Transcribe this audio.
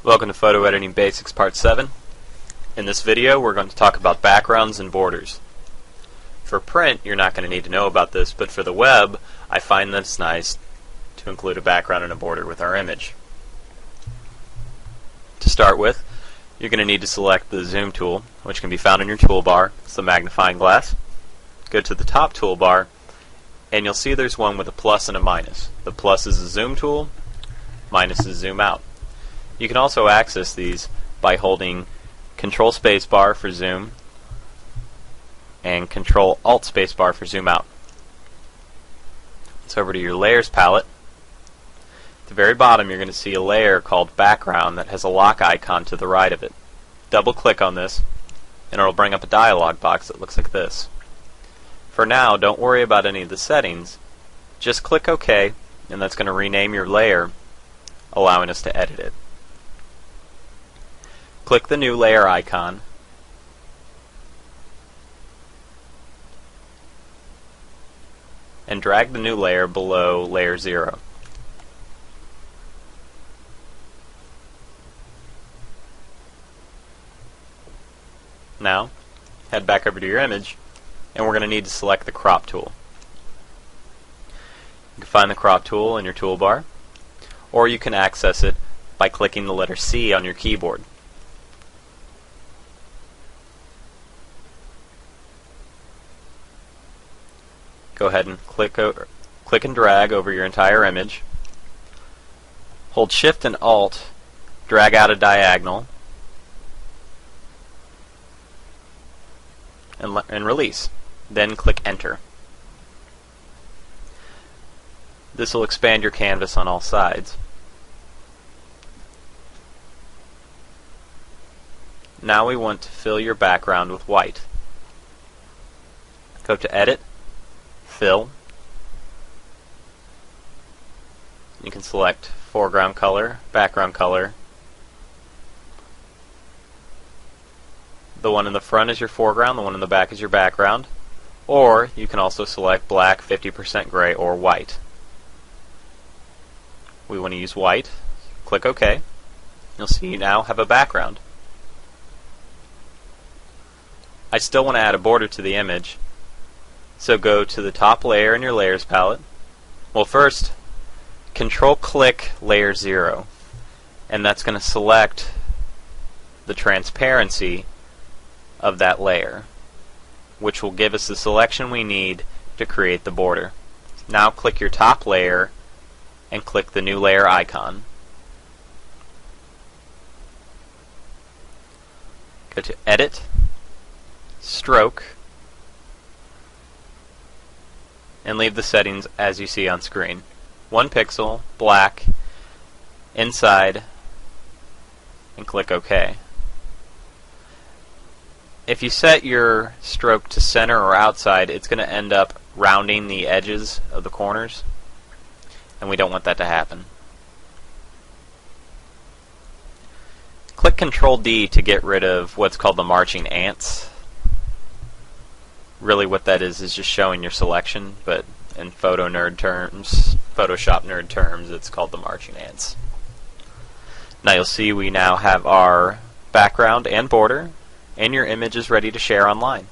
Welcome to Photo Editing Basics Part 7. In this video we're going to talk about backgrounds and borders. For print you're not going to need to know about this, but for the web I find that it's nice to include a background and a border with our image. To start with, you're going to need to select the zoom tool, which can be found in your toolbar. It's the magnifying glass. Go to the top toolbar and you'll see there's one with a plus and a minus. The plus is the zoom tool, minus is zoom out. You can also access these by holding Control spacebar for zoom and Control Alt spacebar for zoom out. So over to your layers palette. At the very bottom you're going to see a layer called background that has a lock icon to the right of it. Double click on this and it'll bring up a dialog box that looks like this. For now, don't worry about any of the settings. Just click OK, and that's going to rename your layer, allowing us to edit it. Click the new layer icon and drag the new layer below layer 0. Now, head back over to your image and we're going to need to select the crop tool. You can find the crop tool in your toolbar, or you can access it by clicking the letter C on your keyboard. Go ahead and click and drag over your entire image. Hold Shift and Alt, drag out a diagonal, and release. Then click Enter. This will expand your canvas on all sides. Now we want to fill your background with white. Go to Edit, Fill. You can select foreground color, background color. The one in the front is your foreground, the one in the back is your background. Or you can also select black, 50% gray, or white. We want to use white. Click OK. You'll see you now have a background. I still want to add a border to the image, so go to the top layer in your layers palette. Well, first, Control-click layer 0, and that's going to select the transparency of that layer, which will give us the selection we need to create the border. Now click your top layer and click the new layer icon. Go to Edit, Stroke, and leave the settings as you see on screen. 1 pixel, black, inside, and click OK. If you set your stroke to center or outside, it's going to end up rounding the edges of the corners, and we don't want that to happen. Click Control D to get rid of what's called the marching ants. Really what that is just showing your selection, but in Photoshop nerd terms, it's called the marching ants. Now you'll see we now have our background and border, and your image is ready to share online.